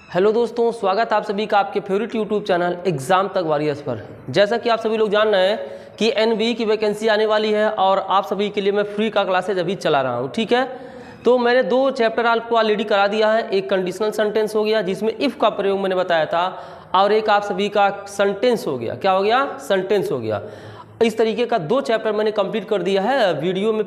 Hello दोस्तों, स्वागत है आप सभी का आपके फेवरेट यूट्यूब चैनल एग्जाम तक वॉरियर्स पर। जैसा कि आप सभी लोग जान रहे हैं कि एनबीई की वैकेंसी आने वाली है और आप सभी के लिए मैं फ्री का क्लासेज अभी चला रहा हूं, ठीक है। तो मैंने 2 चैप्टर आपको ऑलरेडी करा दिया है। एक कंडीशनल सेंटेंस हो गया जिसमें इफ़ का प्रयोग मैंने बताया था, और एक आप सभी का सेंटेंस हो गया। क्या हो गया? सेंटेंस हो गया। इस तरीके का 2 चैप्टर मैंने कंप्लीट कर दिया है। वीडियो में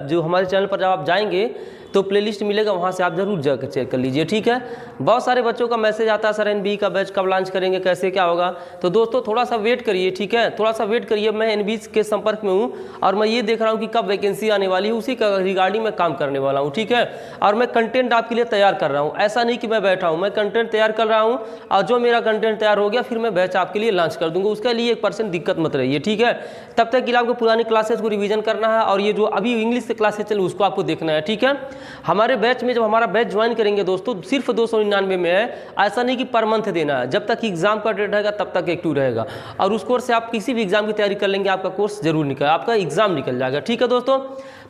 जो हमारे चैनल पर जब आप जाएंगे तो प्लेलिस्ट मिलेगा, वहाँ से आप जरूर जाकर चेक कर लीजिए, ठीक है। बहुत सारे बच्चों का मैसेज आता है, सर एनबीई का बैच कब लॉन्च करेंगे, कैसे क्या होगा। तो दोस्तों थोड़ा सा वेट करिए, ठीक है, थोड़ा सा वेट करिए। मैं एनबीई के संपर्क में हूँ और मैं ये देख रहा हूँ कि कब वैकेंसी आने वाली है, उसी का रिगार्डिंग मैं काम करने वाला हूँ, ठीक है। और मैं कंटेंट आपके लिए तैयार कर रहा हूँ, ऐसा नहीं कि मैं बैठा हूँ, मैं कंटेंट तैयार कर रहा हूँ। और जो मेरा कंटेंट तैयार हो गया फिर मैं बैच आपके लिए लॉन्च कर दूँगा। उसके लिए 1% दिक्कत मत रहिए, ठीक है। तब तक के लिए आपको पुरानी क्लासेस को रिवीजन करना है और ये जो अभी इंग्लिश से क्लासेस चले उसको आपको देखना है, ठीक है। हमारे बैच में जब हमारा बैच ज्वाइन करेंगे दोस्तों, सिर्फ 299 में है। ऐसा नहीं कि पर मंथ देना है, जब तक एग्जाम का डेट रहेगा तब तक एक्टिव रहेगा। और उस कोर्स से आप किसी भी एग्जाम की तैयारी कर लेंगे, आपका कोर्स जरूर निकल, आपका एग्जाम निकल जाएगा, ठीक है दोस्तों।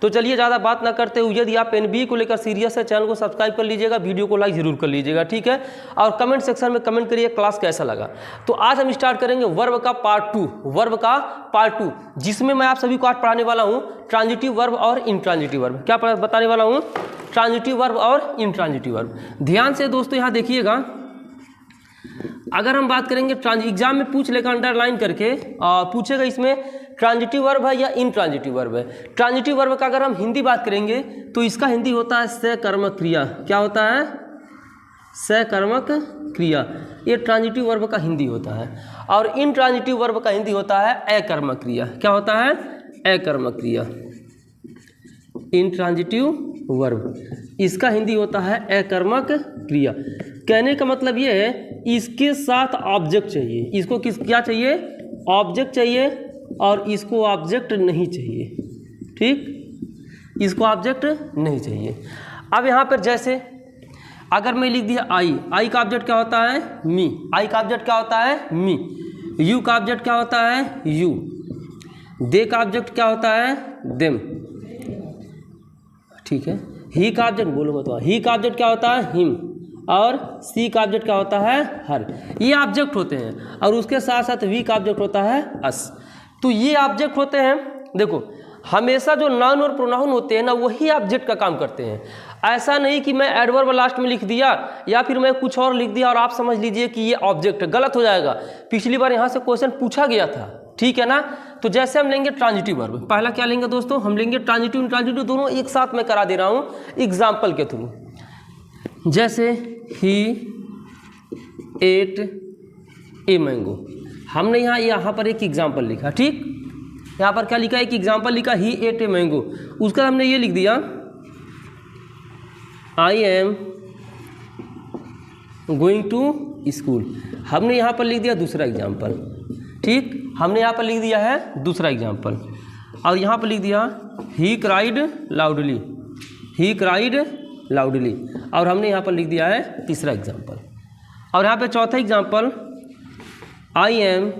तो चलिए ज़्यादा बात ना करते हुए, यदि आप एनबीई को लेकर सीरियस है, चैनल को सब्सक्राइब कर लीजिएगा, वीडियो को लाइक जरूर कर लीजिएगा, ठीक है। और कमेंट सेक्शन में कमेंट करिए क्लास कैसा लगा। तो आज हम स्टार्ट करेंगे वर्ब का पार्ट 2, वर्ब का पार्ट 2, जिसमें मैं आप सभी को आज पढ़ाने वाला हूँ ट्रांजिटिव वर्ब और इंट्रांजिटिव वर्ब। क्या बताने वाला हूँ? ट्रांजिटिव वर्ब और इंट्रांजिटिव वर्ब। ध्यान से दोस्तों यहाँ देखिएगा, अगर हम बात करेंगे एग्जाम में पूछ लेगा अंडरलाइन करके पूछेगा इसमें ट्रांजिटिव वर्ब है या इंट्रांजिटिव वर्ब है। ट्रांजिटिव वर्ब का अगर हम हिंदी बात करेंगे तो इसका हिंदी होता है सकर्मक क्रिया। क्या होता है? सकर्मक क्रिया। ये ट्रांजिटिव वर्ब का हिंदी होता है। और इंट्रांजिटिव वर्ब का हिंदी होता है अकर्मक क्रिया। क्या होता है? अकर्मक क्रिया। इंट्रांजिटिव वर्ब, इसका हिंदी होता है अकर्मक क्रिया। कहने का मतलब ये है इसके साथ ऑब्जेक्ट चाहिए। इसको क्या चाहिए? ऑब्जेक्ट चाहिए, और इसको ऑब्जेक्ट नहीं चाहिए, ठीक, इसको ऑब्जेक्ट नहीं चाहिए। अब यहाँ पर जैसे अगर मैं लिख दिया आई का ऑब्जेक्ट क्या होता है? मी। आई का ऑब्जेक्ट क्या होता है? मी। यू का ऑब्जेक्ट क्या होता है? यू। दे का ऑब्जेक्ट क्या होता है? देम, ठीक है। ही का ऑब्जेक्ट बोलो तो ही का ऑब्जेक्ट क्या होता है? हिम। और सी का ऑब्जेक्ट क्या होता है? हर। ये ऑब्जेक्ट होते हैं। और उसके साथ साथ वी का ऑब्जेक्ट होता है अस। तो ये ऑब्जेक्ट होते हैं। देखो हमेशा जो नाउन और प्रोनाउन होते हैं ना, वही ऑब्जेक्ट का काम करते हैं। ऐसा नहीं कि मैं एडवर्ब लास्ट में लिख दिया या फिर मैं कुछ और लिख दिया और आप समझ लीजिए कि ये ऑब्जेक्ट है, गलत हो जाएगा। पिछली बार यहाँ से क्वेश्चन पूछा गया था, ठीक है ना। तो जैसे हम लेंगे ट्रांजिटिव वर्ब, पहला क्या लेंगे दोस्तों? हम लेंगे ट्रांजिटिव इंट्रांजिटिव दोनों एक साथ में करा दे रहा हूँ एग्जाम्पल के थ्रू। जैसे ही एट ए मैंगो, हमने यहाँ पर एक एग्जाम्पल लिखा, ठीक। यहाँ पर क्या लिखा? एक एग्जाम्पल लिखा, ही एट ए मैंगो। उसका हमने ये लिख दिया I am going to school. हमने यहाँ पर लिख दिया दूसरा एग्जाम्पल, ठीक। हमने यहाँ पर लिख दिया है दूसरा एग्जाम्पल। और यहाँ पर लिख दिया he cried loudly, he cried loudly. और हमने यहाँ पर लिख दिया है तीसरा एग्जाम्पल। और यहाँ पे चौथा example, I am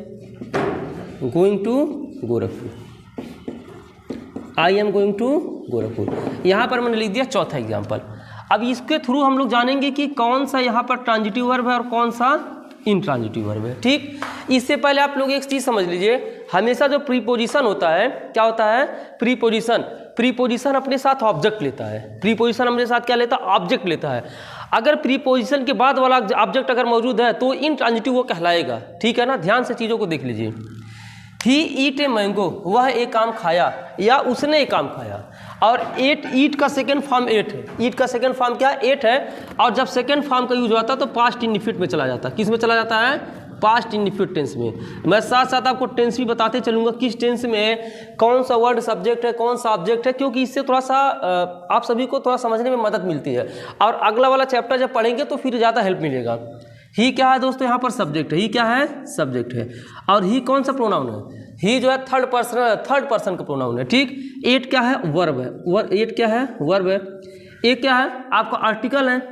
going to Gorakhpur, I am going to Gorakhpur. यहाँ पर मैंने लिख दिया चौथा एग्जाम्पल। अब इसके थ्रू हम लोग जानेंगे कि कौन सा यहाँ पर ट्रांजिटिव वर्ब है और कौन सा इंट्रांजिटिव वर्ब है, ठीक। इससे पहले आप लोग एक चीज़ समझ लीजिए, हमेशा जो प्रीपोजिशन होता है, क्या होता है? प्रीपोजिशन। प्रीपोजिशन अपने साथ ऑब्जेक्ट लेता है। प्रीपोजिशन अपने साथ क्या लेता है? ऑब्जेक्ट लेता है। अगर प्रीपोजिशन के बाद वाला ऑब्जेक्ट अगर मौजूद है तो इंट्रांजिटिव वो कहलाएगा, ठीक है ना। ध्यान से चीज़ों को देख लीजिए। ही ईट ए मैंगो, वह एक आम खाया या उसने एक आम खाया। और ईट का सेकेंड फॉर्म एट है। ईट का सेकेंड फॉर्म क्या? एट है। और जब सेकेंड फॉर्म का यूज होता है तो पास्ट इंडिफिनिट में चला जाता है। किस में चला जाता है? पास्ट इंडिफिनिट टेंस में। मैं साथ साथ आपको टेंस भी बताते चलूँगा, किस टेंस में कौन सा वर्ड सब्जेक्ट है, कौन सा ऑब्जेक्ट है, क्योंकि इससे थोड़ा सा आप सभी को थोड़ा समझने में मदद मिलती है। और अगला वाला चैप्टर जब पढ़ेंगे तो फिर ज़्यादा हेल्प मिलेगा। ही क्या है दोस्तों? यहाँ पर सब्जेक्ट है। ही क्या है? सब्जेक्ट है। और ही कौन सा प्रोनाउन है? ही जो है थर्ड पर्सन का प्रोनाउन है, ठीक। एट क्या है? वर्ब है। एट क्या है? वर्ब है। ए क्या है? आपका आर्टिकल है।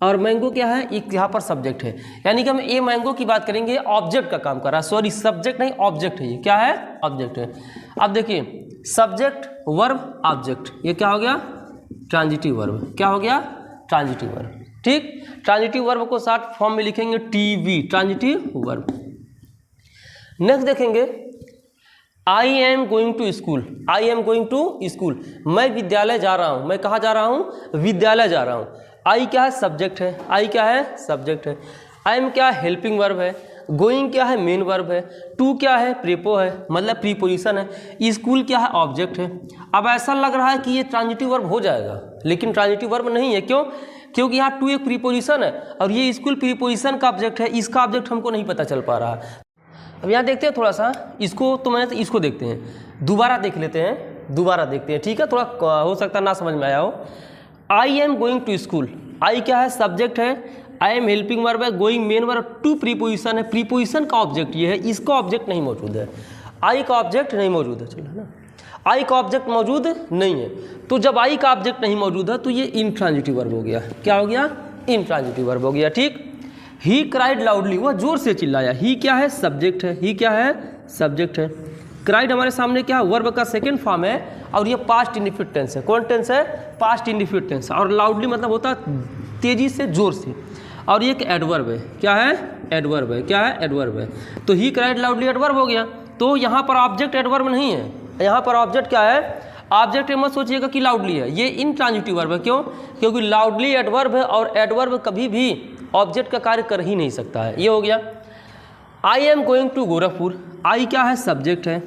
और मैंगो क्या है? एक यहाँ पर सब्जेक्ट है। यानी कि हम ए मैंगो की बात करेंगे, ऑब्जेक्ट का काम कर रहा है। सॉरी, सब्जेक्ट नहीं, ऑब्जेक्ट है। ये क्या है? ऑब्जेक्ट है। अब देखिए, सब्जेक्ट वर्ब ऑब्जेक्ट, ये क्या हो गया? Transitive verb. क्या हो गया? Transitive verb. ठीक। ट्रांजिटिव वर्ब को शॉर्ट फॉर्म में लिखेंगे टीवी, ट्रांजिटिव वर्ब। नेक्स्ट देखेंगे I am going to school, I am going to school, मैं विद्यालय जा रहा हूँ। मैं कहाँ जा रहा हूँ? विद्यालय जा रहा हूँ। आई क्या है? सब्जेक्ट है। आई क्या है? सब्जेक्ट है। आई एम क्या है? हेल्पिंग वर्ब है। गोइंग क्या है? मेन वर्ब है। टू क्या है? प्रेपो है, मतलब प्रीपोजिशन है। स्कूल क्या है? ऑब्जेक्ट है। अब ऐसा लग रहा है कि ये ट्रांजिटिव वर्ब हो जाएगा, लेकिन ट्रांजिटिव वर्ब नहीं है। क्यों? क्योंकि यहाँ टू एक प्रीपोजिशन है और ये स्कूल प्रीपोजिशन का ऑब्जेक्ट है। इसका ऑब्जेक्ट हमको नहीं पता चल पा रहा। अब यहाँ देखते हैं थोड़ा सा इसको, तो मैंने इसको देखते हैं, दोबारा देख लेते हैं, दोबारा देखते हैं, ठीक है। थोड़ा हो सकता है ना समझ में आया हो। I am going to school, I क्या है? सब्जेक्ट है। आई एम हेल्पिंग वर्ब है। Going main verb, to preposition है। प्रीपोजिशन का ऑब्जेक्ट ये है, इसका ऑब्जेक्ट नहीं मौजूद है। आई का ऑब्जेक्ट नहीं मौजूद है, चलो है ना, आई का ऑब्जेक्ट मौजूद नहीं है। तो जब आई का ऑब्जेक्ट नहीं मौजूद है तो ये इनट्रांजिटिव वर्ब हो गया। क्या हो गया? इनट्रांजिटिव वर्ब हो गया, ठीक। ही क्राइड लाउडली, वह जोर से चिल्लाया। ही क्या है? सब्जेक्ट है। ही क्या है? सब्जेक्ट है। क्राइड हमारे सामने क्या है? वर्ब का सेकंड फॉर्म है और ये पास्ट इंडिफिनिट टेंस है। कौन टेंस है? Past indefinite tense. और लाउडली मतलब होता है तेजी से, जोर से। और ये एक एडवर्ब है। क्या है? एडवर्ब है। क्या है? एडवर्ब है। तो ही क्राइड लाउडली एडवर्ब हो गया। तो यहाँ पर ऑब्जेक्ट एडवर्ब नहीं है, यहाँ पर ऑब्जेक्ट क्या है? ऑब्जेक्ट ये मत सोचिएगा कि लाउडली है, ये इनट्रांजिटिव वर्ब है। क्यों? क्योंकि लाउडली एडवर्ब है और एडवर्ब कभी भी ऑब्जेक्ट का कार्य कर ही नहीं सकता है। ये हो गया। I am going to Gorakhpur, I क्या है? सब्जेक्ट है।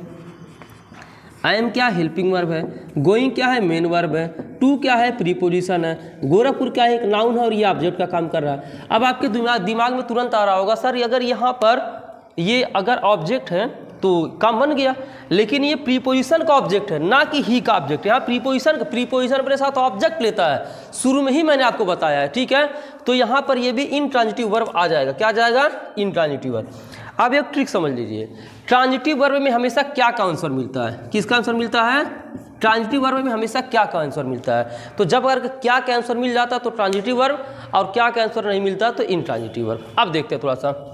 आई एम क्या? हेल्पिंग वर्ब है। गोइंग क्या है? मेन वर्ब है। टू क्या है? प्रीपोजिशन है। गोरखपुर क्या है? एक नाउन है और ये ऑब्जेक्ट का काम कर रहा है। अब आपके दिमाग में तुरंत आ रहा होगा, सर अगर यहाँ पर ये अगर ऑब्जेक्ट है तो काम बन गया, लेकिन ये प्रीपोजिशन का ऑब्जेक्ट है, ना कि ही का ऑब्जेक्ट। यहाँ प्रीपोजिशन अपने साथ ऑब्जेक्ट लेता है, शुरू में ही मैंने आपको बताया है, ठीक है। तो यहाँ पर ये भी इनट्रांजिटिव वर्ब आ जाएगा। क्या आ जाएगा? Intransitive verb. अब एक ट्रिक समझ लीजिए, ट्रांजिटिव वर्ब में हमेशा क्या का आंसर मिलता है? किसका आंसर मिलता है? ट्रांजिटिव वर्ब में हमेशा क्या का आंसर मिलता है। तो जब अगर क्या का आंसर मिल जाता तो ट्रांजिटिव वर्ब, और क्या का आंसर नहीं मिलता तो इनट्रांजिटिव वर्ब। अब देखते हैं थोड़ा सा।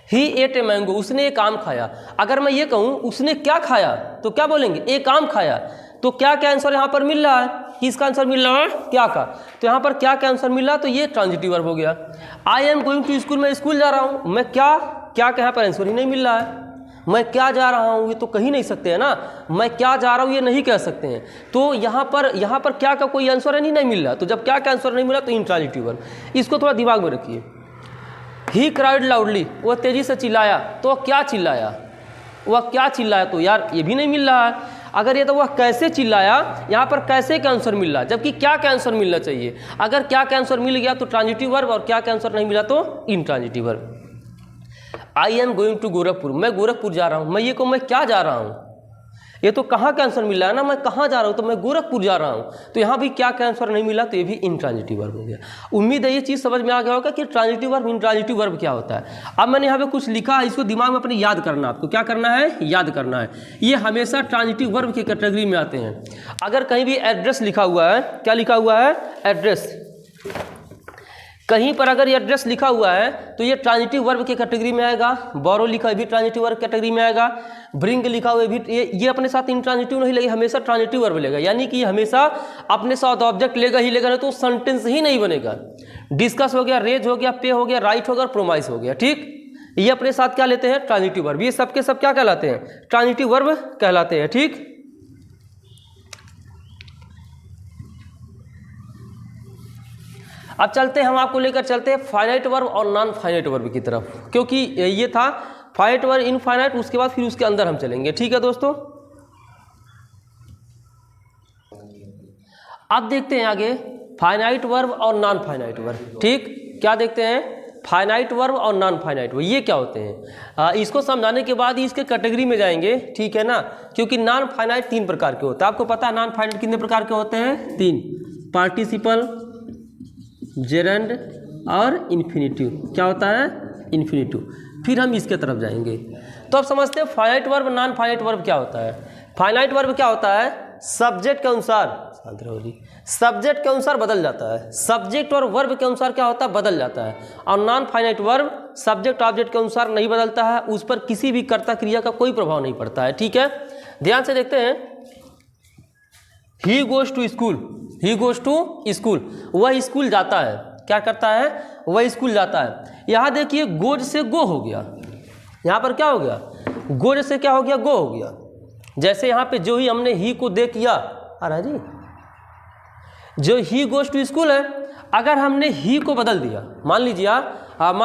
ही एट ए मैंगो, उसने एक आम खाया। अगर मैं ये कहूँ उसने क्या खाया तो क्या बोलेंगे? एक आम खाया। तो क्या का आंसर यहाँ पर मिल रहा है? किसका आंसर मिल रहा है? क्या का। तो यहाँ पर क्या का आंसर मिल रहा है तो ये ट्रांजिटिव वर्ब हो गया। I am going to school, मैं स्कूल जा रहा हूँ। मैं क्या का यहाँ पर आंसर ही नहीं मिल रहा है। मैं क्या जा रहा हूँ ये तो कही नहीं सकते हैं ना, मैं क्या जा रहा हूँ ये नहीं कह सकते हैं। तो यहाँ पर क्या का कोई आंसर है नहीं मिल रहा। तो जब क्या का आंसर नहीं मिला तो इनट्रांजिटिव वर्ब। इसको थोड़ा दिमाग में रखिए। ही क्राइड लाउडली, वह तेजी से चिल्लाया। तो क्या चिल्लाया? वह क्या चिल्लाया? तो यार ये भी नहीं मिल रहा है। अगर ये तो वह कैसे चिल्लाया, यहाँ पर कैसे का आंसर मिल रहा है, जबकि क्या का आंसर मिलना चाहिए। अगर क्या का आंसर मिल गया तो ट्रांजिटिव वर्ब, और क्या का आंसर नहीं मिला तो intransitive verb. I am going to Gorakhpur, मैं गोरखपुर जा रहा हूँ। मैं ये कहूँ मैं क्या जा रहा हूँ, ये तो कहाँ का आंसर मिला है ना, मैं कहाँ जा रहा हूँ तो मैं गोरखपुर जा रहा हूँ। तो यहाँ भी क्या का आंसर नहीं मिला तो ये भी इनट्रांजिटिव वर्ब हो गया। उम्मीद है ये चीज़ समझ में आ गया होगा कि ट्रांजिटिव वर्ब इनट्रांजिटिव वर्ब क्या होता है। अब मैंने यहाँ पे कुछ लिखा है, इसको दिमाग में अपने याद करना। आपको क्या करना है? याद करना है। ये हमेशा ट्रांजिटिव वर्ब की कैटेगरी में आते हैं। अगर कहीं भी एड्रेस लिखा हुआ है, क्या लिखा हुआ है? एड्रेस। कहीं पर अगर ये एड्रेस लिखा हुआ है तो ये ट्रांजिटिव वर्ब की कैटेगरी में आएगा। बोरो लिखा है भी ट्रांजिटिव वर्ब कैटेगरी में आएगा। ब्रिंग लिखा हुआ है भी, ये अपने साथ इनट्रांजिटिव नहीं लेगा, हमेशा ट्रांजिटिव वर्ब लेगा। यानी कि हमेशा अपने साथ ऑब्जेक्ट लेगा ही लेगा, नहीं तो सेंटेंस ही नहीं बनेगा। डिस्कस हो गया, रेज हो गया, पे हो गया, राइट हो गया, प्रोमाइस हो गया, ठीक। ये अपने साथ क्या लेते हैं? Transitive verb. ये सबके सब क्या कहलाते हैं? ट्रांजिटिव वर्ब कहलाते हैं, ठीक। अब चलते हैं, हम आपको लेकर चलते हैं फाइनाइट वर्ब और नॉन फाइनाइट वर्ब की तरफ, क्योंकि ये था फाइनाइट वर्ब, इनफाइनाइट, उसके बाद फिर उसके अंदर हम चलेंगे, ठीक है दोस्तों। अब देखते हैं आगे फाइनाइट वर्ब और नॉन फाइनाइट वर्ब, ठीक। क्या देखते हैं? फाइनाइट वर्ब और नॉन फाइनाइट वर्ब, ये क्या होते हैं? इसको समझाने के बाद ही इसके कैटेगरी में जाएंगे, ठीक है ना। क्योंकि नॉन फाइनाइट 3 प्रकार के होते हैं। आपको पता है नॉन फाइनाइट कितने प्रकार के होते हैं? 3। पार्टिसिपल, जेरेंड और इन्फिनिटिव। क्या होता है? इन्फिनिटिव। फिर हम इसके तरफ जाएंगे। तो अब समझते हैं finite verb, non finite verb क्या होता है। फाइनाइट वर्ब क्या होता है? सब्जेक्ट के अनुसार, सब्जेक्ट के अनुसार बदल जाता है। सब्जेक्ट और वर्ब के अनुसार क्या होता है? बदल जाता है। और non finite verb subject object के अनुसार नहीं बदलता है, उस पर किसी भी कर्ता क्रिया का कोई प्रभाव नहीं पड़ता है, ठीक है। ध्यान से देखते हैं। He goes to school, he goes to school, वह स्कूल जाता है। क्या करता है, वह स्कूल जाता है। यहाँ देखिए गोज से गो हो गया, यहाँ पर क्या हो गया, गोज से क्या हो गया, गो हो गया। जैसे यहाँ पे जो ही हमने ही को दे किया, आ रहा है जी, जो ही गोज टू स्कूल है, अगर हमने ही को बदल दिया, मान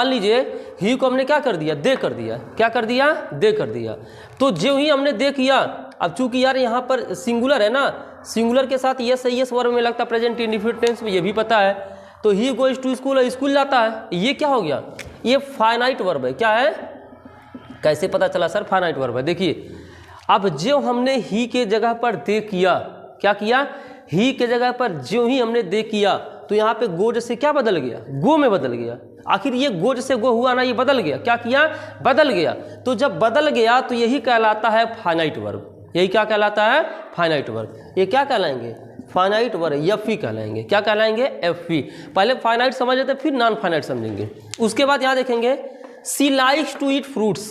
लीजिए ही को हमने क्या कर दिया, दे कर दिया, क्या कर दिया, दे कर दिया, तो जो ही हमने दे किया, अब चूंकि यार यहाँ पर सिंगुलर है ना, सिंगुलर के साथ यस यस वर्ब में लगता प्रेजेंट इंडेफिनिट टेंस में, ये भी पता है। तो he goes to school, school जाता है, ये क्या हो गया, ये फाइनाइट वर्ब है। क्या है, कैसे पता चला सर, फाइनाइट वर्ब है। देखिए अब जो हमने ही के जगह पर दे किया, क्या किया, ही के जगह पर जो ही हमने दे किया, तो यहाँ पे गोज से क्या बदल गया, गो में बदल गया। आखिर ये गोज से गो हुआ ना, ये बदल गया, क्या किया, बदल गया। तो जब बदल गया तो यही कहलाता है फाइनाइट वर्ब। यही क्या कहलाता है, फाइनाइट वर्ब। ये क्या कहलाएंगे, फाइनाइट वर्ब, एफ कहलाएंगे। क्या कहलाएंगे, एफ। पहले फाइनाइट समझ लेते, फिर नॉन फाइनाइट समझेंगे। उसके बाद यहाँ देखेंगे she likes to eat fruits,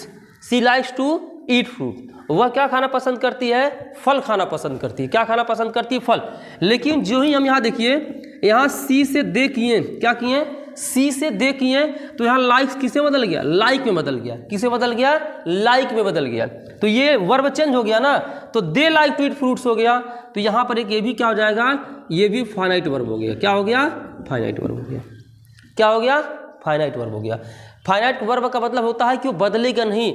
she likes to eat fruit, वह क्या खाना पसंद करती है, फल खाना पसंद करती है। क्या खाना पसंद करती है, फल। लेकिन जो ही हम यहाँ देखिए, यहाँ सी से दे किए, क्या किए, सी से दे किए, तो यहाँ लाइक्स किसे बदल गया, लाइक में बदल गया। किसे बदल गया, लाइक में बदल गया। तो ये वर्ब चेंज हो गया ना, तो they like to eat fruits हो गया। तो यहाँ पर एक ये भी क्या हो जाएगा, ये भी फाइनाइट वर्ब हो गया। क्या हो गया, फाइनाइट वर्ब हो गया। क्या हो गया, फाइनाइट वर्ब हो गया। फाइनाइट वर्ब का मतलब होता है कि वो बदलेगा नहीं।